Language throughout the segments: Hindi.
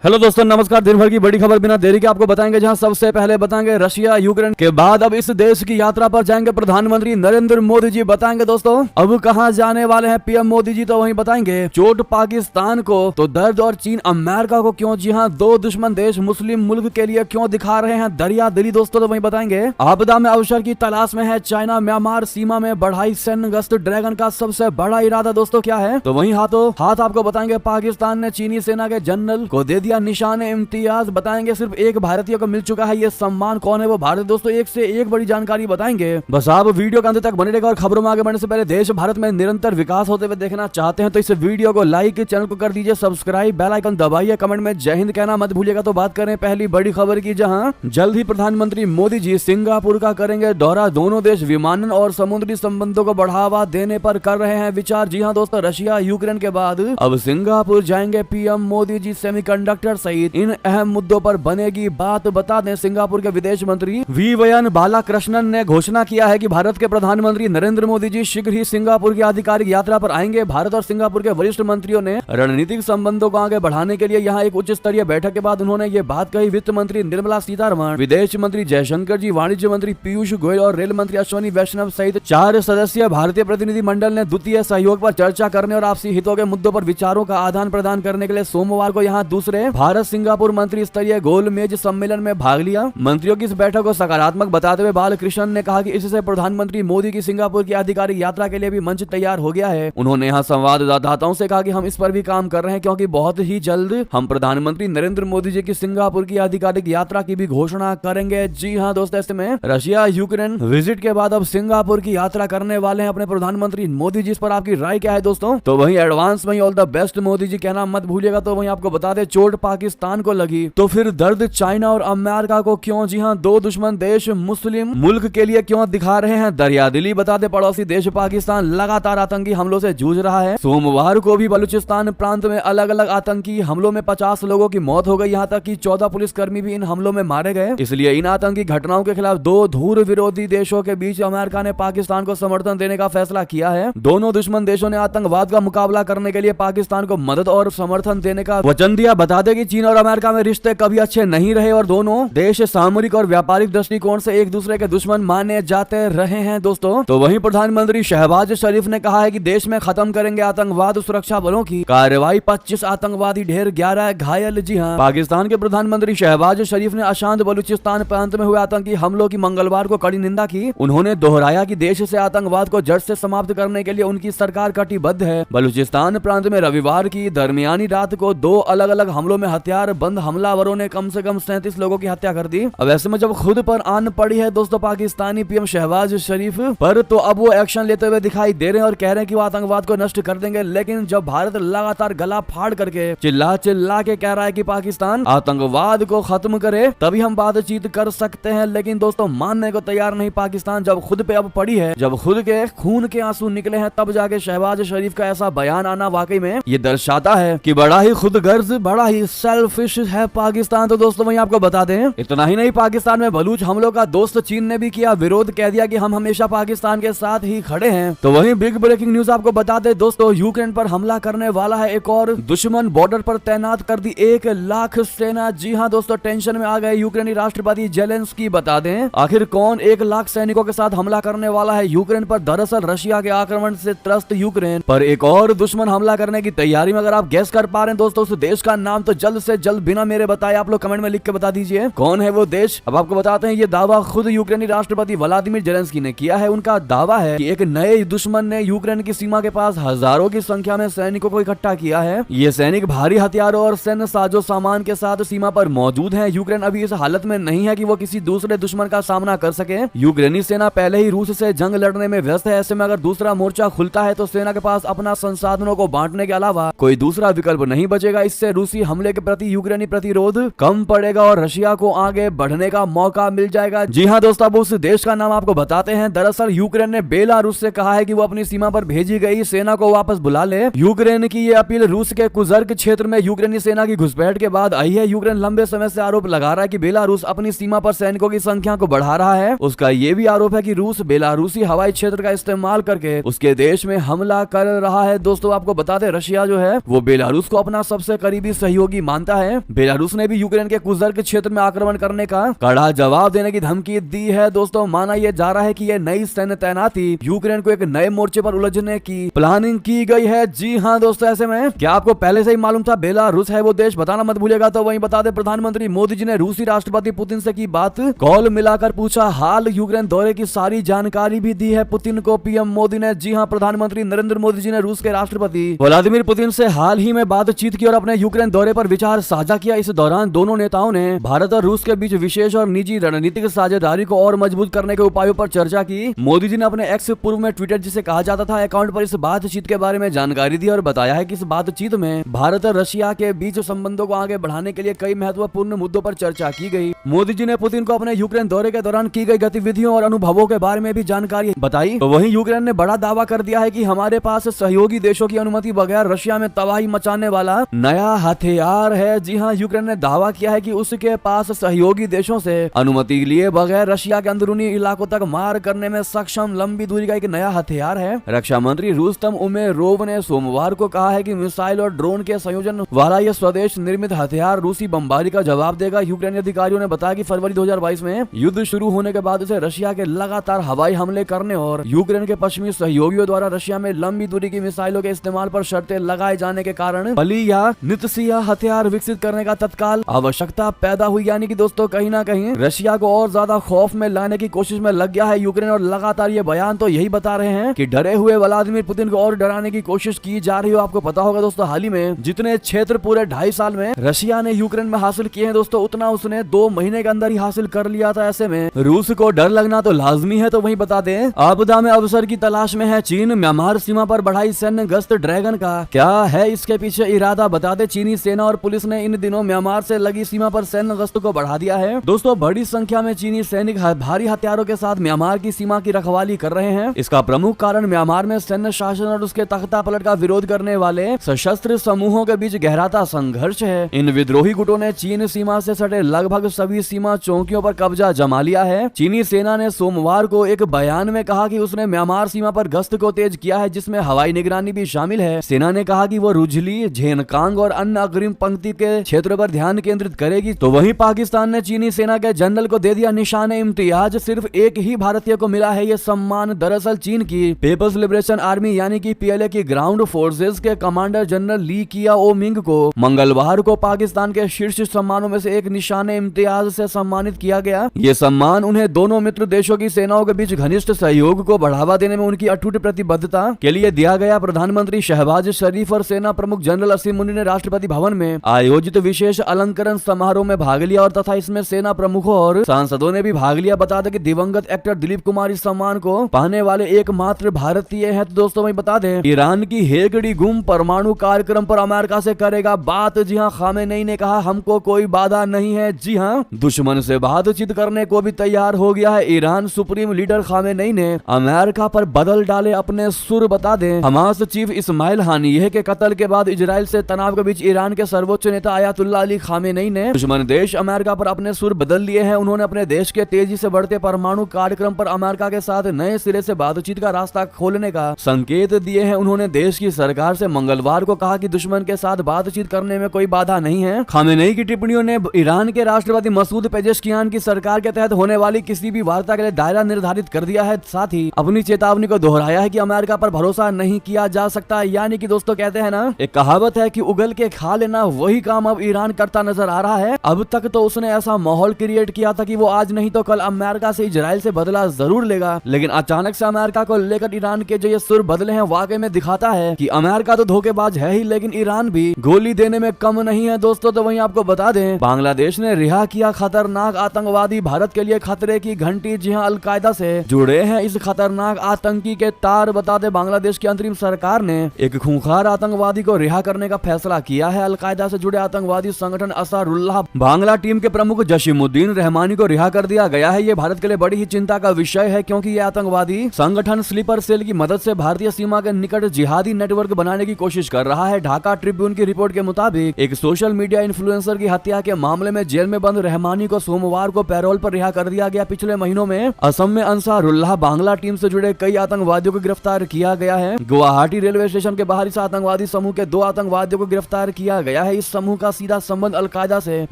हेलो दोस्तों, नमस्कार। दिन भर की बड़ी खबर बिना देरी के आपको बताएंगे, जहां सबसे पहले बताएंगे रशिया यूक्रेन के बाद अब इस देश की यात्रा पर जाएंगे प्रधानमंत्री नरेंद्र मोदी जी। बताएंगे दोस्तों अब कहां जाने वाले हैं पीएम मोदी जी, तो वहीं बताएंगे चोट पाकिस्तान को तो दर्द और चीन अमेरिका को क्यों। जी हां, दो दुश्मन देश मुस्लिम मुल्क के लिए क्यों दिखा रहे हैं दरिया दिली दोस्तों, तो वहीं बताएंगे आपदा में अवसर की तलाश में है चाइना, म्यांमार सीमा में बढ़ाई सैन्य गश्त, ड्रैगन का सबसे बड़ा इरादा दोस्तों क्या है। तो वहीं हाथों हाथ आपको बताएंगे पाकिस्तान ने चीनी सेना के जनरल को दे दिया निशान इम्तियाज। बताएंगे सिर्फ एक भारतीय को मिल चुका है ये सम्मान, कौन है वो भारत दोस्तों, एक से एक बड़ी जानकारी बताएंगे। बस आप वीडियो के अंत तक बने रहेगा। और खबरों में आगे बढ़ने से पहले देश भारत में निरंतर विकास होते हुए देखना चाहते हैं तो इस वीडियो को लाइक, चैनल को कर दीजिए सब्सक्राइब, बेल आइकन दबाइए, कमेंट में जय हिंद कहना मत भूलिएगा। तो बात करें पहली बड़ी खबर की, जहां जल्द ही प्रधानमंत्री मोदी जी सिंगापुर का करेंगे दौरा। दोनों देश विमानन और समुद्री संबंधों को बढ़ावा देने पर कर रहे हैं विचार। जी हां दोस्तों, रशिया यूक्रेन के बाद अब सिंगापुर जाएंगे पीएम मोदी जी। सेमीकंडक्टर सहित इन अहम मुद्दों पर बनेगी बात। बता दें सिंगापुर के विदेश मंत्री वीवयन बालाकृष्णन ने घोषणा किया है कि भारत के प्रधानमंत्री नरेंद्र मोदी जी शीघ्र ही सिंगापुर की आधिकारिक यात्रा पर आएंगे। भारत और सिंगापुर के वरिष्ठ मंत्रियों ने रणनीतिक संबंधों को आगे बढ़ाने के लिए यहां एक उच्च स्तरीय बैठक के बाद उन्होंने ये बात कही। वित्त मंत्री निर्मला सीतारमण, विदेश मंत्री जयशंकर जी, वाणिज्य मंत्री पीयूष गोयल और रेल मंत्री अश्विनी वैष्णव सहित 4 सदस्यीय भारतीय प्रतिनिधि मंडल ने द्वितीय सहयोग पर चर्चा करने और आपसी हितों के मुद्दों पर विचारों का आदान प्रदान करने के लिए सोमवार को यहाँ दूसरे भारत सिंगापुर मंत्री स्तरीय गोलमेज सम्मेलन में भाग लिया। मंत्रियों की इस बैठक को सकारात्मक बताते हुए बालकृष्णन ने कहा कि इससे प्रधानमंत्री मोदी की सिंगापुर की आधिकारिक यात्रा के लिए भी मंच तैयार हो गया है। उन्होंने यहाँ संवाददाताओं से कहा कि हम इस पर भी काम कर रहे हैं क्योंकि बहुत ही जल्द हम प्रधानमंत्री नरेंद्र मोदी जी की सिंगापुर की आधिकारिक यात्रा की भी घोषणा करेंगे। जी हाँ दोस्तों, ऐसे में रशिया यूक्रेन विजिट के बाद अब सिंगापुर की यात्रा करने वाले हैं अपने प्रधानमंत्री मोदी जी। इस पर आपकी राय क्या है दोस्तों? तो वहीं एडवांस में all the best Modi ji कहना मत भूलिएगा। तो वहीं आपको बता दें चोट पाकिस्तान को लगी तो फिर दर्द चाइना और अमेरिका को क्यों। जी हां, दो दुश्मन देश मुस्लिम मुल्क के लिए क्यों दिखा रहे हैं दरिया दिली। बता दे पड़ोसी देश पाकिस्तान लगातार आतंकी हमलों से जूझ रहा है। सोमवार को भी बलूचिस्तान प्रांत में अलग अलग आतंकी हमलों में 50 लोगों की मौत हो गई। यहाँ तक कि 14 पुलिसकर्मी भी इन हमलों में मारे गए। इसलिए इन आतंकी घटनाओं के खिलाफ दो धूर विरोधी देशों के बीच अमेरिका ने पाकिस्तान को समर्थन देने का फैसला किया है। दोनों दुश्मन देशों ने आतंकवाद का मुकाबला करने के लिए पाकिस्तान को मदद और समर्थन देने का वचन दिया। बता दें कि चीन और अमेरिका में रिश्ते कभी अच्छे नहीं रहे और दोनों देश सामरिक और व्यापारिक दृष्टिकोण से एक दूसरे के दुश्मन माने जाते रहे हैं दोस्तों। तो वहीं प्रधानमंत्री शहबाज शरीफ ने कहा है कि देश में खत्म करेंगे आतंकवाद, सुरक्षा बलों की कार्रवाई, 25 आतंकवादी ढेर, 11 घायल। जी हां, पाकिस्तान के प्रधानमंत्री शहबाज शरीफ ने अशांत बलूचिस्तान प्रांत में हुए आतंकी हमलों की मंगलवार को कड़ी निंदा की। उन्होंने दोहराया कि देश से आतंकवाद को जड़ से समाप्त करने के लिए उनकी सरकार कटिबद्ध है। बलूचिस्तान प्रांत में रविवार की दरमियानी रात को 2 अलग अलग हमलों में हथियार बंद हमलावरों ने कम से कम 37 लोगों की हत्या कर दी। अब ऐसे में जब खुद पर आन पड़ी है दोस्तों पाकिस्तानी पीएम शहबाज शरीफ पर, तो अब वो एक्शन लेते हुए दिखाई दे रहे हैं और कह रहे हैं कि वो आतंकवाद को नष्ट कर देंगे। लेकिन जब भारत लगातार गला फाड़ करके चिल्ला चिल्ला के कह रहा है कि पाकिस्तान आतंकवाद को खत्म करे तभी हम बातचीत कर सकते हैं, लेकिन दोस्तों मानने को तैयार नहीं पाकिस्तान। जब खुद पे अब पड़ी है, जब खुद के खून के आंसू निकले हैं, तब जाके शहबाज शरीफ का ऐसा बयान आना वाकई में ये दर्शाता है कि बड़ा ही खुदगर्ज, बड़ा ही सेल्फिश है पाकिस्तान। तो दोस्तों वहीं आपको बता दें इतना ही नहीं, पाकिस्तान में बलूच हमलों का दोस्त चीन ने भी किया विरोध, कह दिया कि हम हमेशा पाकिस्तान के साथ ही खड़े हैं। तो वहीं बिग ब्रेकिंग न्यूज आपको बता दें दोस्तों, यूक्रेन पर हमला करने वाला है एक और दुश्मन, बॉर्डर पर तैनात कर दी 1 लाख सेना। जी हां दोस्तों, टेंशन में आ गए यूक्रेनी राष्ट्रपति जेलेंस्की। बता दें आखिर कौन 1 लाख सैनिकों के साथ हमला करने वाला है यूक्रेन पर। दरअसल रशिया के आक्रमण से त्रस्त यूक्रेन पर एक और दुश्मन हमला करने की तैयारी में। अगर आप गेस कर पा रहे हैं दोस्तों उस देश का नाम, तो जल्द से जल्द बिना मेरे बताए आप लोग कमेंट में लिख के बता दीजिए कौन है वो देश। अब आपको बताते हैं ये दावा खुद यूक्रेनी राष्ट्रपति व्लादिमीर जेलेंस्की ने किया है। उनका दावा है कि एक नए दुश्मन ने यूक्रेन की सीमा के पास हजारों की संख्या में सैनिकों को इकट्ठा किया है। ये सैनिक भारी हथियारों और सैन्य साजो सामान के साथ सीमा पर मौजूद है। यूक्रेन अभी इस हालत में नहीं है कि वो किसी दूसरे दुश्मन का सामना कर सके। यूक्रेनी सेना पहले ही रूस से जंग लड़ने में व्यस्त है। ऐसे में अगर दूसरा मोर्चा खुलता है तो सेना के पास अपना संसाधनों को बांटने के अलावा कोई दूसरा विकल्प नहीं बचेगा। इससे रूसी हमले के प्रति यूक्रेनी प्रतिरोध कम पड़ेगा और रशिया को आगे बढ़ने का मौका मिल जाएगा। जी हां दोस्तों, अब उस देश का नाम आपको बताते हैं। दरअसल यूक्रेन ने बेलारूस से कहा है कि वो अपनी सीमा पर भेजी गई सेना को वापस बुला ले। यूक्रेन की ये अपील रूस के कुजर्क क्षेत्र में यूक्रेनी सेना की घुसपैठ के बाद आई है। यूक्रेन लंबे समय से आरोप लगा रहा है कि बेलारूस अपनी सीमा पर सैनिकों की संख्या को बढ़ा रहा है। उसका ये भी आरोप है कि रूस बेलारूसी हवाई क्षेत्र का इस्तेमाल करके उसके देश में हमला कर रहा है। दोस्तों आपको बता दें रशिया जो है वो बेलारूस को अपना सबसे करीबी सहयोगी की मानता है। बेलारूस ने भी यूक्रेन के कुर्स्क क्षेत्र में आक्रमण करने का कड़ा जवाब देने की धमकी दी है। दोस्तों माना यह जा रहा है कि यह नई सैन्य तैनाती यूक्रेन को एक नए मोर्चे पर उलझने की प्लानिंग की गई है। जी हाँ दोस्तों, ऐसे में क्या आपको पहले से ही मालूम था बेलारूस है वो देश? बताना मत भूलिएगा। तो वहीं बता दे, प्रधानमंत्री मोदी जी ने रूसी राष्ट्रपति पुतिन से की बात, कॉल मिलाकर पूछा हाल, यूक्रेन दौरे की सारी जानकारी भी दी है पुतिन को पीएम मोदी ने। जी हाँ, प्रधानमंत्री नरेंद्र मोदी जी ने रूस के राष्ट्रपति व्लादिमीर पुतिन से हाल ही में बातचीत की और अपने यूक्रेन दौरे पर विचार साझा किया। इस दौरान दोनों नेताओं ने भारत और रूस के बीच विशेष और निजी रणनीतिक साझेदारी को और मजबूत करने के उपायों पर चर्चा की। मोदी जी ने अपने एक्स पूर्व में ट्विटर जिसे कहा जाता था अकाउंट पर इस बातचीत के बारे में जानकारी दी और बताया है कि इस बातचीत में भारत और रशिया के बीच संबंधों को आगे बढ़ाने के लिए कई महत्वपूर्ण मुद्दों पर चर्चा की गई। मोदी जी ने पुतिन को अपने यूक्रेन दौरे के दौरान की गई गतिविधियों और अनुभवों के बारे में भी जानकारी बताई। तो वहीं यूक्रेन ने बड़ा दावा कर दिया है कि हमारे पास सहयोगी देशों की अनुमति बगैर रशिया में तबाही मचाने वाला नया हथियार है। जी हाँ, यूक्रेन ने दावा किया है कि उसके पास सहयोगी देशों से अनुमति लिए बगैर रशिया के अंदरूनी इलाकों तक मार करने में सक्षम लंबी दूरी का एक नया हथियार है। रक्षा मंत्री रुस्तम उमेरोव ने सोमवार को कहा है कि मिसाइल और ड्रोन के संयोजन वाला यह स्वदेश निर्मित हथियार रूसी बमबारी का जवाब देगा। यूक्रेनी अधिकारियों ने बताया कि फरवरी 2022 में युद्ध शुरू होने के बाद से रशिया के लगातार हवाई हमले करने और यूक्रेन के पश्चिमी सहयोगियों द्वारा रशिया में लंबी दूरी की मिसाइलों के इस्तेमाल पर शर्तें लगाए जाने के कारण बली या नितसिया हथियार विकसित करने का तत्काल आवश्यकता पैदा हुई। यानी कि दोस्तों कहीं ना कहीं रशिया को और ज्यादा खौफ में लाने की कोशिश में लग गया है यूक्रेन, और लगातार ये बयान तो यही बता रहे हैं कि डरे हुए व्लादिमीर पुतिन को और डराने की कोशिश की जा रही हो। आपको पता होगा दोस्तों, हाल ही में जितने क्षेत्र पूरे 2.5 साल में रशिया ने यूक्रेन में हासिल किए हैं दोस्तों, उतना उसने 2 महीने के अंदर ही हासिल कर लिया था। ऐसे में रूस को डर लगना तो लाजमी है। तो वहीं बता दें, आपदा में अवसर की तलाश में है चीन, म्यांमार सीमा पर बढ़ाई सैन्य गश्त ड्रैगन का क्या है इसके पीछे इरादा? बता दें, चीनी सेना और पुलिस ने इन दिनों म्यांमार से लगी सीमा पर सैन्य गश्त को बढ़ा दिया है। दोस्तों बड़ी संख्या में चीनी सैनिक भारी हथियारों के साथ म्यांमार की सीमा की रखवाली कर रहे हैं। इसका प्रमुख कारण म्यांमार में सैन्य शासन और उसके तख्ता पलट का विरोध करने वाले सशस्त्र समूहों के बीच गहराता संघर्ष है। इन विद्रोही गुटों ने चीन सीमा से सटे लगभग सभी सीमा चौकियों पर कब्जा जमा लिया है। चीनी सेना ने सोमवार को एक बयान में कहा कि उसने म्यांमार सीमा पर गश्त को तेज किया है, जिसमें हवाई निगरानी भी शामिल है। सेना ने कहा कि वो रुजली, झेनकांग और अन्य अग्रिम पंक्ति के क्षेत्रों पर ध्यान केंद्रित करेगी। तो वहीं पाकिस्तान ने चीनी सेना के जनरल को दे दिया निशाने इम्तियाज। सिर्फ एक ही भारतीय को मिला है ये सम्मान। दरअसल चीन की पीपल्स लिबरेशन आर्मी यानी कि पीएलए की ग्राउंड फोर्सेस के कमांडर जनरल ली किया ओ मिंग को मंगलवार को पाकिस्तान के शीर्ष सम्मानों में से एक निशाने इम्तियाज से सम्मानित किया गया। ये सम्मान उन्हें दोनों मित्र देशों की सेनाओं के बीच घनिष्ठ सहयोग को बढ़ावा देने में उनकी अटूट प्रतिबद्धता के लिए दिया गया। प्रधानमंत्री शहबाज शरीफ और सेना प्रमुख जनरल असीम मुनी ने राष्ट्रपति भवन में आयोजित विशेष अलंकरण समारोह में भाग लिया और तथा इसमें सेना प्रमुखों और सांसदों ने भी भाग लिया। बता दें कि दिवंगत एक्टर दिलीप कुमार इस सम्मान को पाने वाले एकमात्र भारतीय हैं। तो दोस्तों वही बता दें, ईरान की हेगड़ी गुम परमाणु कार्यक्रम पर अमेरिका से करेगा बात। जी हाँ, खामेनेई ने कहा हमको कोई बाधा नहीं है। जी हाँ, दुश्मन से बातचीत करने को भी तैयार हो गया है ईरान। सुप्रीम लीडर खामेनेई ने अमेरिका पर बदल डाले अपने सुर। बता दें, हमास चीफ इस्माइल हानियह के कत्ल के बाद इजराइल से तनाव के बीच ईरान के सर्वोच्च नेता आयतुल्लाह अली खामेनेई ने दुश्मन देश अमेरिका पर अपने सुर बदल लिए हैं। उन्होंने अपने देश के तेजी से बढ़ते परमाणु कार्यक्रम पर अमेरिका के साथ नए सिरे से बातचीत का रास्ता खोलने का संकेत दिए हैं। उन्होंने देश की सरकार से मंगलवार को कहा कि दुश्मन के साथ बातचीत करने में कोई बाधा नहीं है। खामेनेई की टिप्पणियों ने ईरान के राष्ट्रपति मसूद पेजेश्कियान की सरकार के तहत होने वाली किसी भी वार्ता के लिए दायरा निर्धारित कर दिया है। साथ ही अपनी चेतावनी को दोहराया है कि अमेरिका पर भरोसा नहीं किया जा सकता। यानी कि दोस्तों कहते हैं ना, एक कहावत है कि उगल के खा लेना, वही काम अब ईरान करता नजर आ रहा है। अब तक तो उसने ऐसा माहौल क्रिएट किया था कि वो आज नहीं तो कल अमेरिका से इजराइल से बदला जरूर लेगा, लेकिन अचानक से अमेरिका को लेकर ईरान के जो ये सुर बदले हैं वाकई में दिखाता है कि अमेरिका तो धोखेबाज है ही, लेकिन ईरान भी गोली देने में कम नहीं है। दोस्तों तो वहीं आपको बता दें, बांग्लादेश ने रिहा किया खतरनाक आतंकवादी, भारत के लिए खतरे की घंटी। जी हाँ, अलकायदा से जुड़े हैं इस खतरनाक आतंकी के तार। बता दें, बांग्लादेश की अंतरिम सरकार ने एक खूंखार आतंकवादी को रिहा करने का फैसला किया है। अलकायदा से जुड़े आतंकवादी संगठन असरुल्लाह बांग्ला टीम के प्रमुख जशीमुद्दीन रहमानी को रिहा कर दिया गया है। ये भारत के लिए बड़ी ही चिंता का विषय है, क्योंकि ये आतंकवादी संगठन स्लीपर सेल की मदद से भारतीय सीमा के निकट जिहादी नेटवर्क बनाने की कोशिश कर रहा है। ढाका ट्रिब्यून की रिपोर्ट के मुताबिक एक सोशल मीडिया इन्फ्लुएंसर की हत्या के मामले में जेल में बंद रहमानी को सोमवार को पैरोल पर रिहा कर दिया गया। पिछले महीनों में असम में अंसारुल्लाह बांग्ला टीम से जुड़े कई आतंकवादियों को गिरफ्तार किया गया है। गुवाहाटी रेलवे स्टेशन के बाहर इस आतंकवादी समूह के 2 आतंकवादियों को गिरफ्तार किया गया गया है इस समूह का सीधा संबंध अलकायदा से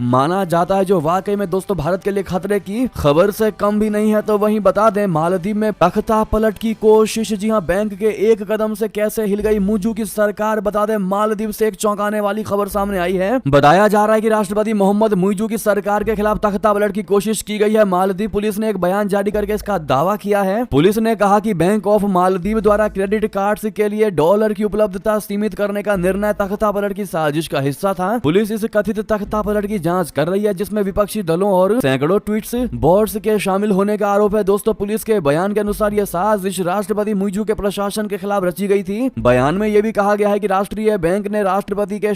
माना जाता है, जो वाकई में दोस्तों भारत के लिए खतरे की खबर से कम भी नहीं है। तो वहीं बता दें मालदीव में तख्ता पलट की कोशिश। जी हां, बैंक के एक कदम से कैसे हिल गई मुइज़ू की सरकार। बता दें मालदीव से एक चौंकाने वाली खबर सामने आई है। बताया जा रहा है कि राष्ट्रपति मोहम्मद मुइज़ू की सरकार के खिलाफ तख्ता पलट की कोशिश की गई है। मालदीव पुलिस ने एक बयान जारी करके इसका दावा किया है। पुलिस ने कहा कि बैंक ऑफ मालदीव द्वारा क्रेडिट कार्ड्स के लिए डॉलर की उपलब्धता सीमित करने का निर्णय तख्ता पलट की साजिश का हिस्सा था। पुलिस इस कथित तख्ता पलट की जांच कर रही है, जिसमें विपक्षी दलों और सैकड़ों ट्वीट्स बॉट्स के शामिल होने का आरोप है। दोस्तों पुलिस के बयान के अनुसार यह साजिश राष्ट्रपति मुइज़ू के प्रशासन के खिलाफ रची गई थी। बयान में यह भी कहा गया है कि राष्ट्रीय बैंक ने राष्ट्रपति के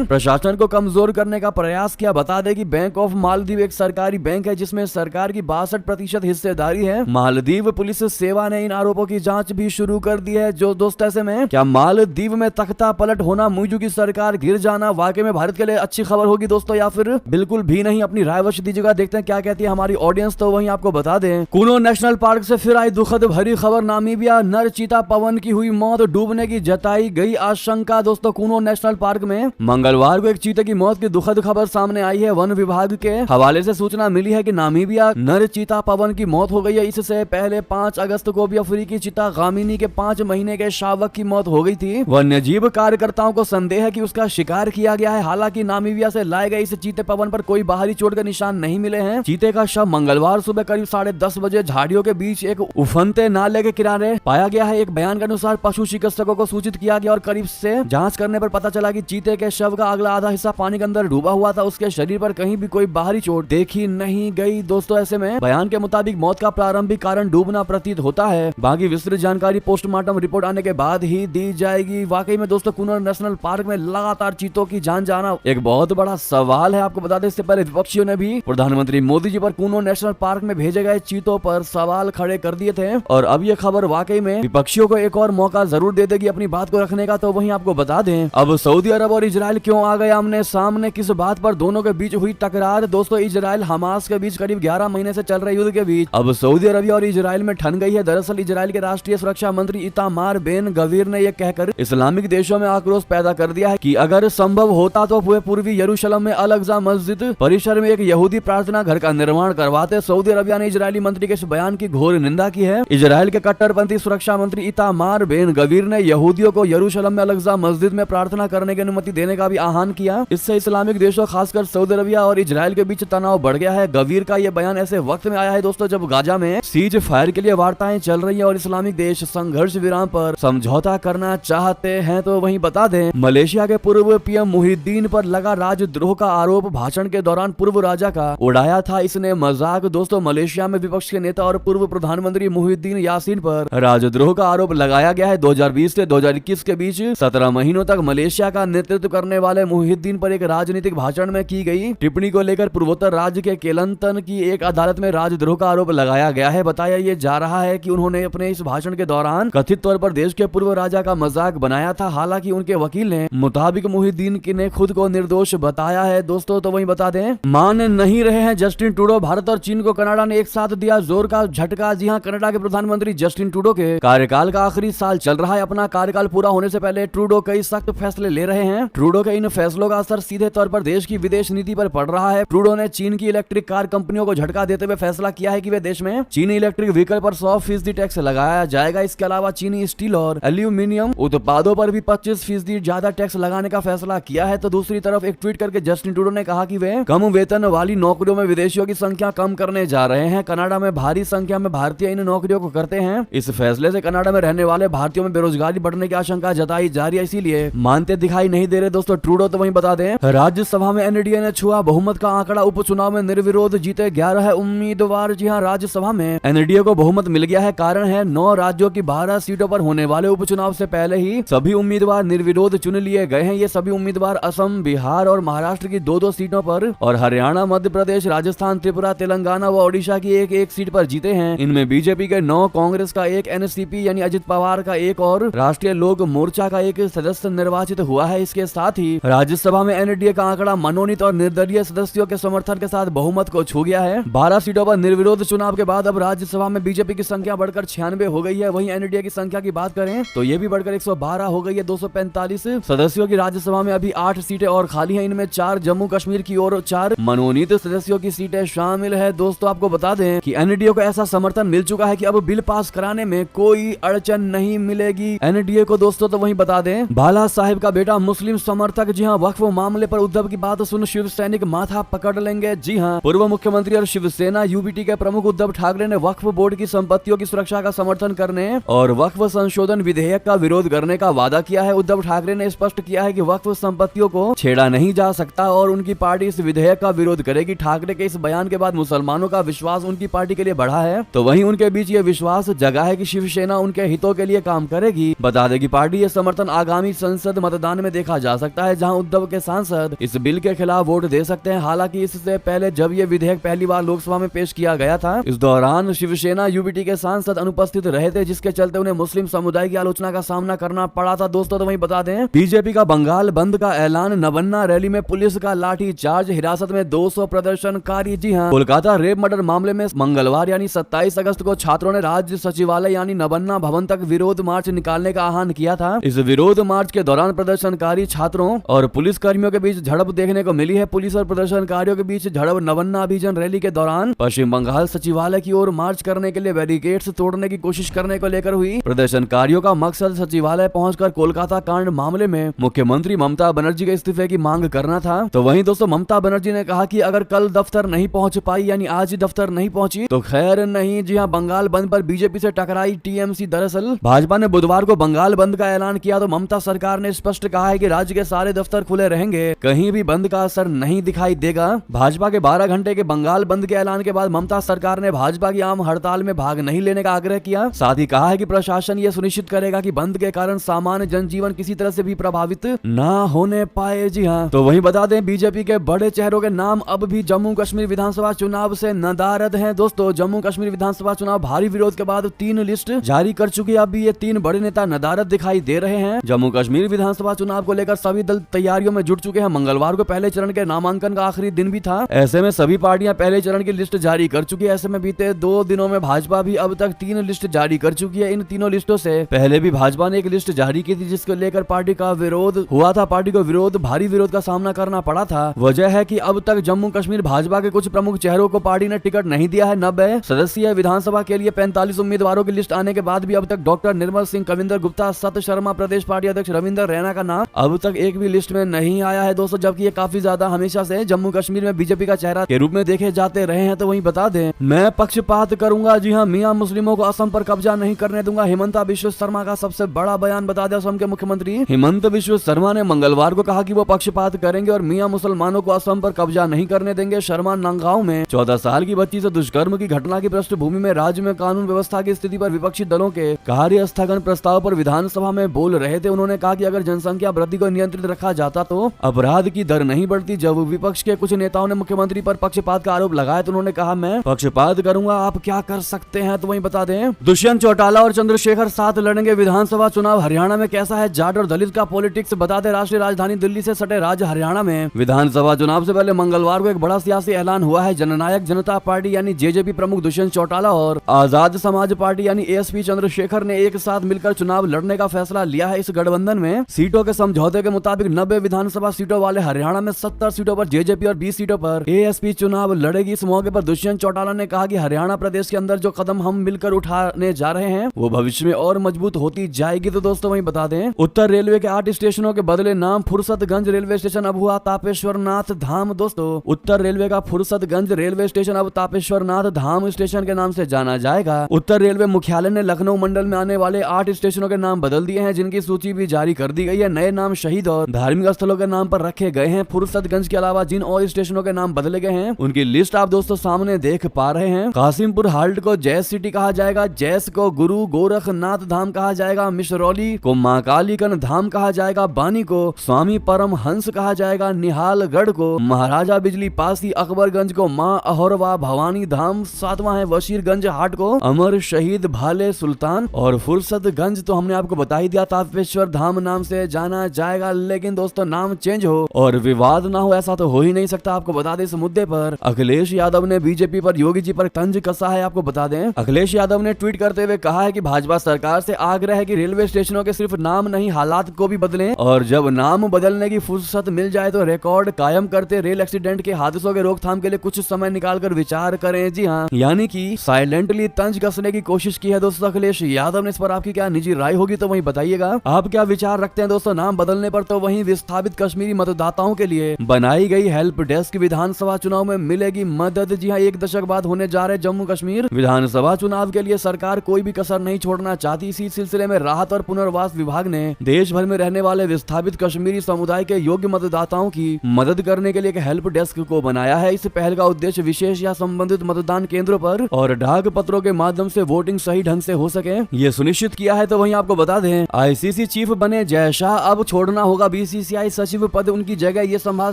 प्रशासन को कमजोर करने का प्रयास किया। बता दें कि बैंक ऑफ मालदीव एक सरकारी बैंक है जिसमें सरकार की 62% हिस्सेदारी है। मालदीव पुलिस सेवा ने इन आरोपों की जांच भी शुरू कर दी है। जो दोस्त ऐसे में क्या मालदीव में तख्ता पलट होना, मुइज़ू की सरकार गिर जाना वाकई में भारत के लिए अच्छी खबर होगी दोस्तों, या फिर बिल्कुल भी नहीं? अपनी राय अवश्य दीजिएगा। देखते हैं क्या कहती है हमारी ऑडियंस। तो वहीं आपको बता दें कुनो नेशनल पार्क से फिर आई दुखद भरी खबर। नामीबिया नर चीता पवन की हुई मौत, डूबने की जताई गई आशंका। दोस्तों कुनो नेशनल पार्क में मंगलवार को एक चीते की मौत की दुखद खबर सामने आई है। वन विभाग के हवाले से सूचना मिली है कि नामीबिया नर चीता पवन की मौत हो गई है। इससे पहले 5 अगस्त को भी अफ्रीकी चीता गामिनी के 5 महीने के शावक की मौत हो गई थी। वन्यजीव कार्यकर्ताओं को संदेह है कि उसका शिकार किया गया है। हालांकि नामीबिया से लाए गए इस चीते पवन पर कोई बाहरी चोट के निशान नहीं मिले हैं। चीते का शव मंगलवार सुबह करीब 10:30 बजे झाड़ियों के बीच एक उफनते नाले के किनारे पाया गया है। एक बयान के अनुसार पशु चिकित्सकों को सूचित किया गया और करीब से जांच करने पर पता चला कि चीते के शव का अगला आधा हिस्सा पानी के अंदर डूबा हुआ था। उसके शरीर पर कहीं भी कोई बाहरी चोट देखी नहीं गई। दोस्तों ऐसे में बयान के मुताबिक मौत का प्रारंभिक कारण डूबना प्रतीत होता है। बाकी विस्तृत जानकारी पोस्टमार्टम रिपोर्ट आने के बाद ही दी जाएगी। वाकई में दोस्तों कुनो नेशनल पार्क में लगातार चीतों की जान जाना एक बहुत बड़ा सवाल है। आपको बता दें इससे पहले विपक्षियों ने भी प्रधानमंत्री मोदी जी पर कुनो नेशनल पार्क में भेजे गए चीतों पर सवाल खड़े कर दिए थे, और अब ये खबर वाकई में विपक्षियों को एक और मौका जरूर दे देगी अपनी बात को रखने का। तो वहीं आपको बता दें अब सऊदी अरब और इजराइल क्यों आ गए आमने सामने, किस बात पर दोनों के बीच हुई टकरार। दोस्तों इजराइल हमास के बीच करीब 11 महीने से चल रहे युद्ध के बीच अब सऊदी अरबिया और इजराइल में ठन गई है। दरअसल इजराइल के राष्ट्रीय सुरक्षा मंत्री इतामार बेन गवीर ने यह कहकर इस्लामिक देशों में आक्रोश पैदा कर दिया है कि अगर संभव होता तो वे पूर्वी यरूशलेम में अल अक्सा मस्जिद परिसर में एक यहूदी प्रार्थना घर का निर्माण करवाते। सऊदी अरबिया ने इजरायली मंत्री के इस बयान की घोर निंदा की है। इजराइल के कट्टरपंथी सुरक्षा मंत्री इतामार बेन गवीर ने यहूदियों को यरूशलेम में अल अक्सा मस्जिद में प्रार्थना करने की अनुमति देने का भी आह्वान किया। इससे इस्लामिक देशों खासकर सऊदी अरबिया और इजराइल के बीच तनाव बढ़ गया है। गवीर का यह बयान ऐसे वक्त में आया है दोस्तों जब गाजा में सीज फायर के लिए वार्ताएं चल रही है और इस्लामिक देश संघर्ष विराम पर समझौता करना चाहते हैं। तो वहीं बता दें मलेशिया के पूर्व पीएम मुहिद्दीन पर लगा राजद्रोह का आरोप भाषण के दौरान पूर्व राजा का उड़ाया था इसने मजाक। दोस्तों मलेशिया में विपक्ष के नेता और पूर्व प्रधानमंत्री मुहिद्दीन यासीन पर राजद्रोह का आरोप लगाया गया है। 2020 से 2021 के बीच 17 महीनों तक मलेशिया का नेतृत्व करने वाले मुहिद्दीन पर एक राजनीतिक भाषण में की गई टिप्पणी को लेकर पूर्वोत्तर राज्य के केलंतन की एक अदालत में राजद्रोह का आरोप लगाया गया है। बताया ये जा रहा है कि उन्होंने अपने इस भाषण के दौरान कथित तौर पर देश के पूर्व राजा का मजाक बनाया था। हालांकि उनके वकील ने मुताबिक मुहिद्दीन ने खुद को निर्दोष बताया है। दोस्तों तो वहीं बता दें मान नहीं रहे हैं जस्टिन ट्रूडो। भारत और चीन को कनाडा ने एक साथ दिया जोर का झटका। जी हां, कनाडा के प्रधानमंत्री जस्टिन ट्रूडो के कार्यकाल का आखिरी साल चल रहा है। अपना कार्यकाल पूरा होने से पहले ट्रूडो कई सख्त फैसले ले रहे हैं। ट्रूडो के इन फैसलों का असर सीधे तौर पर देश की विदेश नीति पर पड़ रहा है। ट्रूडो ने चीन की इलेक्ट्रिक कार कंपनियों को झटका देते हुए फैसला किया है कि वे देश में चीनी इलेक्ट्रिक व्हीकल पर 100% टैक्स लगाया जाएगा। इसके अलावा चीनी स्टील और एल्यूमिनियम उत्पादों पर भी 25% ज्यादा टैक्स लगाने का फैसला किया है। तो दूसरी तरफ एक ट्वीट करके जस्टिन ट्रूडो ने कहा कि वे कम वेतन वाली नौकरियों में विदेशियों की संख्या कम करने जा रहे हैं। कनाडा में भारी संख्या में भारतीय इन नौकरियों को करते हैं। इस फैसले से कनाडा में रहने वाले भारतीयों में बेरोजगारी बढ़ने की आशंका जताई जा रही है, इसीलिए मानते दिखाई नहीं दे रहे दोस्तों ट्रूडो। तो वहीं बता दें राज्यसभा में एनडीए ने छुआ बहुमत का आंकड़ा। उपचुनाव में निर्विरोध जीते 11 उम्मीदवार। जी हां, राज्यसभा में एनडीए को बहुमत मिल गया है। कारण है 9 राज्यों की 12 सीटों पर होने वाले उपचुनाव से पहले ही सभी उम्मीदवार निर्विरोध चुन लिए गए हैं। ये सभी उम्मीदवार असम, बिहार और महाराष्ट्र की 2-2 सीटों पर और हरियाणा, मध्य प्रदेश, राजस्थान, त्रिपुरा, तेलंगाना व ओडिशा की एक सीट पर जीते हैं। इनमें बीजेपी के 9, कांग्रेस का 1, एनसीपी यानी अजित पवार का 1 और राष्ट्रीय लोक मोर्चा का 1 सदस्य निर्वाचित हुआ है। इसके साथ ही राज्यसभा में एनडीए का आंकड़ा मनोनीत और निर्दलीय सदस्यों के समर्थन के साथ बहुमत को छू गया है। 12 सीटों पर निर्विरोध चुनाव के बाद अब राज्यसभा में बीजेपी की संख्या बढ़कर 96 हो गई है। वहीं एनडीए की संख्या की बात करें तो ये भी बढ़कर 112 हो गई है। 245 सदस्यों की राज्यसभा में अभी 8 सीटें और खाली हैं। इनमें 4 जम्मू कश्मीर की और 4 मनोनीत सदस्यों की सीटें शामिल है। दोस्तों आपको बता दें कि एनडीए को ऐसा समर्थन मिल चुका है कि अब बिल पास कराने में कोई अड़चन नहीं मिलेगी एनडीए को। दोस्तों तो वहीं बता दें, बाला साहिब का बेटा मुस्लिम समर्थक, जी हाँ, वक्फ मामले पर उद्धव की बात सुन शिव सैनिक माथा पकड़ लेंगे। जी हाँ, पूर्व मुख्यमंत्री और शिवसेना यूबीटी के प्रमुख उद्धव ठाकरे ने वक्फ बोर्ड की संपत्तियों की सुरक्षा का समर्थन करने और वक्फ संशोधन विधेयक का विरोध करने का वादा किया है। उद्धव ठाकरे ने स्पष्ट किया है कि वक्फ संपत्तियों को छेड़ा नहीं जा सकता और उनकी पार्टी इस विधेयक का विरोध करेगी। ठाकरे के इस बयान के बाद मुसलमानों का विश्वास उनकी पार्टी के लिए बढ़ा है, तो वहीं उनके बीच ये विश्वास जगा है कि शिवसेना उनके हितों के लिए काम करेगी। बता दें कि पार्टी ये समर्थन आगामी संसद मतदान में देखा जा सकता है, जहां उद्धव के सांसद इस बिल के खिलाफ वोट दे सकते हैं। हालांकि इससे पहले जब ये विधेयक पहली बार लोकसभा में पेश किया गया था, इस दौरान शिवसेना यूबीटी के सांसद अनुपस्थित रहे थे, जिसके चलते उन्हें मुस्लिम समुदाय की आलोचना का सामना करना पड़ा था। दोस्तों तो वहीं बता दें, बीजेपी का बंगाल बंद का ऐलान, नवन्ना रैली में पुलिस का लाठी चार्ज, हिरासत में 200 प्रदर्शनकारी। जी हाँ, कोलकाता रेप मर्डर मामले में मंगलवार यानी 27 अगस्त को छात्रों ने राज्य सचिवालय यानी नवन्ना भवन तक विरोध मार्च निकालने का आह्वान किया था। इस विरोध मार्च के दौरान प्रदर्शनकारी छात्रों और पुलिस कर्मियों के बीच झड़प देखने को मिली है। पुलिस और प्रदर्शनकारियों के बीच झड़प नवन्ना अभियान रैली के दौरान पश्चिम बंगाल सचिवालय की ओर मार्च करने के लिए बैरिकेड्स तोड़ने की कोशिश करने को लेकर हुई। प्रदर्शनकारियों का मकसद सचिवालय पहुंचकर कोलकाता कांड मामले में मुख्यमंत्री ममता बनर्जी के इस्तीफे की मांग करना था। तो वहीं दोस्तों ममता बनर्जी ने कहा कि अगर कल दफ्तर नहीं पहुंच पाई यानी आज ही दफ्तर नहीं पहुंची तो खैर नहीं। जी हाँ, बंगाल बंद पर बीजेपी से टकराई टीएमसी। दरअसल भाजपा ने बुधवार को बंगाल बंद का ऐलान किया तो ममता सरकार ने स्पष्ट कहा है कि राज्य के सारे दफ्तर खुले रहेंगे, कहीं भी बंद का असर नहीं दिखाई देगा। भाजपा के 12 घंटे के बंगाल बंद के ऐलान के बाद ममता सरकार ने भाजपा की आम हड़ताल में भाग नहीं लेने का आग्रह किया। साथ ही कहा है कि प्रशासन ये सुनिश्चित करेगा कि बंद के कारण सामान्य जनजीवन किसी तरह से भी प्रभावित ना होने पाए। जी हाँ, तो वहीं बता दें, बीजेपी के बड़े चेहरों के नाम अब भी जम्मू कश्मीर विधानसभा चुनाव से नदारद हैं। दोस्तों जम्मू कश्मीर विधानसभा चुनाव भारी विरोध के बाद 3 लिस्ट जारी कर चुकी है। अभी ये 3 बड़े नेता नदारद दिखाई दे रहे हैं। जम्मू कश्मीर विधानसभा चुनाव को लेकर सभी दल तैयारियों में जुट चुके हैं। मंगलवार को पहले चरण के नामांकन का आखिरी दिन भी था। ऐसे में सभी पार्टियां पहले चरण की लिस्ट जारी कर चुकी है। ऐसे में बीते 2 दिनों में भाजपा भी अब तक 3 लिस्ट जारी कर चुकी है। इन तीनों लिस्टों से पहले भी भाजपा ने एक लिस्ट जारी की थी, जिसको लेकर पार्टी का विरोध हुआ था। पार्टी को भारी विरोध का सामना करना पड़ा था। वजह है कि अब तक जम्मू कश्मीर भाजपा के कुछ प्रमुख चेहरों को पार्टी ने टिकट नहीं दिया है। 90 सदस्यीय विधानसभा के लिए 45 उम्मीदवारों की लिस्ट आने के बाद भी अब तक डॉक्टर निर्मल सिंह, कविंदर गुप्ता, सत शर्मा, प्रदेश पार्टी अध्यक्ष रविंदर रैना का नाम अब तक एक भी लिस्ट में नहीं आया है। दोस्तों जबकि ये काफी ज्यादा हमेशा से जम्मू कश्मीर में बीजेपी का चेहरा के रूप में देखे जाते रहे हैं। तो वहीं बता दें, मैं पक्षपात करूंगा, जी हाँ, मियां मुस्लिमों को असम पर कब्जा नहीं करने दूंगा। हिमंता बिश्व शर्मा का सबसे बड़ा बयान। बता दें, असम के मुख्यमंत्री हिमंत बिश्व शर्मा ने मंगलवार को कहा कि वो पक्षपात करेंगे और मियां मुसलमानों को असम पर कब्जा नहीं करने देंगे। शर्मा नंगांव में 14 साल की बच्ची से दुष्कर्म की घटना की पृष्ठभूमि में राज्य में कानून व्यवस्था की स्थिति पर विपक्षी दलों के कार्य स्थगन प्रस्ताव पर विधानसभा में बोल रहे थे। उन्होंने कहा कि अगर जनसंख्या वृद्धि को नियंत्रित रखा जाता तो अपराध की दर नहीं बढ़ती। जब विपक्ष के कुछ नेताओं ने मुख्यमंत्री पर पक्षपात का आरोप लगाया तो उन्होंने कहा, मैं पक्षपात करूंगा, आप क्या कर सकते हैं। तो वहीं बता दें, दुष्यंत चौटाला और चंद्रशेखर साथ लड़ेंगे विधानसभा चुनाव। हरियाणा में कैसा है जाट और दलित का पॉलिटिक्स। बता दें, राष्ट्रीय राजधानी दिल्ली से सटे राज्य हरियाणा में विधानसभा चुनाव से पहले मंगलवार को एक बड़ा सियासी ऐलान हुआ है। जननायक जनता पार्टी यानी जेजेपी प्रमुख दुष्यंत चौटाला और आजाद समाज पार्टी यानी एएसपी चंद्रशेखर ने एक साथ मिलकर चुनाव लड़ने का फैसला लिया है। इस गठबंधन में सीटों के समझौते के मुताबिक 90 विधानसभा सीटों वाले हरियाणा में 70 सीटों पर जेजेपी और 20 सीटों पर एएसपी चुनाव लड़ेगी। इस मौके पर दुष्यंत चौटाला ने कहा कि हरियाणा प्रदेश के अंदर जो कदम हम मिलकर उठाने जा रहे हैं वो भविष्य में और मजबूत होती जाएगी। तो दोस्तों वहीं बता दें, उत्तर रेलवे के 8 स्टेशनों के बदले नाम फुर्सतगंज रेलवे स्टेशन अब हुआ तापेश्वरनाथ धाम। दोस्तों उत्तर रेलवे का फुर्सतगंज रेलवे स्टेशन अब तापेश्वरनाथ धाम स्टेशन के नाम से जाना जाएगा। उत्तर रेलवे मुख्यालय ने लखनऊ मंडल में आने वाले 8 स्टेशनों के नाम बदल दिए हैं, जिनकी सूची भी जारी कर दी गई है। नए नाम शहीद और धार्मिक स्थलों के नाम पर रखे गए हैं। फुर्सतगंज के अलावा जिन और स्टेशनों के नाम बदले गए हैं उनकी लिस्ट आप दोस्तों सामने देख पा रहे हैं। कासिमपुर हाल्ट को जैस सिटी कहा जाएगा, जैस को गुरु गोरखनाथ धाम कहा जाएगा, मिश्रौली को मां कालीकन धाम कहा जाएगा, बानी को स्वामी परम हंस कहा जाएगा, निहालगढ़ को महाराजा बिजली पासी, अकबरगंज को मां अहोरवा भवानी धाम, 7वां है वशीरगंज हाट को अमर शहीद भाले सुल्तान और फुर्सतगंज तो हमने आपको बता ही दिया तापेश्वर धाम नाम से जाना जाएगा। लेकिन दोस्तों नाम चेंज हो और विवाद ना हो ऐसा तो हो ही नहीं सकता। आपको बता दें, इस मुद्दे पर अखिलेश यादव ने बीजेपी पर योगी जी पर तंज कसा है। आपको बता दें, अखिलेश यादव ने ट्वीट करते हुए कहा है कि भाजपा सरकार से आग्रह है कि रेलवे स्टेशनों के सिर्फ नाम नहीं हालात को भी बदलें और जब नाम नाम बदलने की फुर्सत मिल जाए तो रिकॉर्ड कायम करते रेल एक्सीडेंट के हादसों के रोकथाम के लिए कुछ समय निकालकर विचार करें। जी हाँ, यानी कि साइलेंटली तंज कसने की कोशिश की है दोस्तों अखिलेश यादव ने। इस पर आपकी क्या निजी राय होगी तो वहीं बताइएगा। आप क्या विचार रखते हैं दोस्तों नाम बदलने पर? तो वहीं विस्थापित कश्मीरी मतदाताओं के लिए बनाई गई हेल्प डेस्क विधानसभा चुनाव में मिलेगी मदद। जी हाँ, 1 दशक बाद होने जा रहे जम्मू कश्मीर विधानसभा चुनाव के लिए सरकार कोई भी कसर नहीं छोड़ना चाहती। इसी सिलसिले में राहत और पुनर्वास विभाग ने देश भर में रहने वाले विस्थापित कश्मीरी समुदाय के योग्य मतदाताओं की मदद करने के लिए एक हेल्प डेस्क को बनाया है। इस पहल का उद्देश्य विशेष या संबंधित मतदान केंद्रों पर और डाक पत्रों के माध्यम से वोटिंग सही ढंग से हो सके, ये सुनिश्चित किया है। तो वहीं आपको बता दें, आईसीसी चीफ बने जय शाह, अब छोड़ना होगा बीसीसीआई सचिव पद, उनकी जगह ये संभाल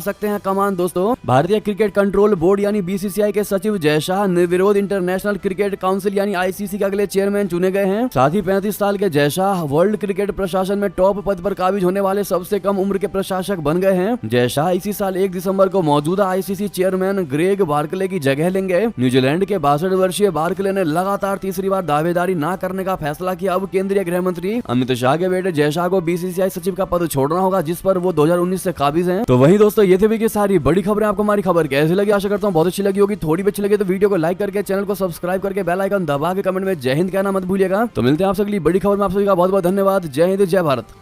सकते हैं कमान। दोस्तों, भारतीय क्रिकेट कंट्रोल बोर्ड यानी बीसीसीआई के सचिव जय शाह निर्विरोध इंटरनेशनल क्रिकेट काउंसिल यानी आईसीसी के अगले चेयरमैन चुने गए हैं। साथ ही 35 साल के जय शाह वर्ल्ड क्रिकेट प्रशासन में टॉप पद पर काबिज होने वाले सबसे कम उम्र के प्रशासक बन गए हैं। जय शाह इसी साल 1 दिसंबर को मौजूदा आईसीसी चेयरमैन ग्रेग बार्कले की जगह लेंगे। न्यूजीलैंड के 62 वर्षीय बार्कले ने लगातार तीसरी बार दावेदारी न करने का फैसला किया। अब केंद्रीय गृह मंत्री अमित शाह के बेटे जय शाह को बीसीसीआई सचिव का पद छोड़ना होगा, जिस पर वो 2019 से काबिज हैं। तो वहीं दोस्तों, ये थे की सारी बड़ी खबरें। आपको हमारी खबर कैसी लगी? आशा करता हूँ बहुत अच्छी लगी होगी। थोड़ी भी अच्छी लगी तो वीडियो को लाइक करके चैनल को सब्सक्राइब करके बेल आइकन दबा के कमेंट में जय हिंद कहना मत भूलिएगा। तो मिलते हैं आपसे अगली बड़ी खबर में। आप सभी का बहुत बहुत धन्यवाद। जय हिंद, जय भारत।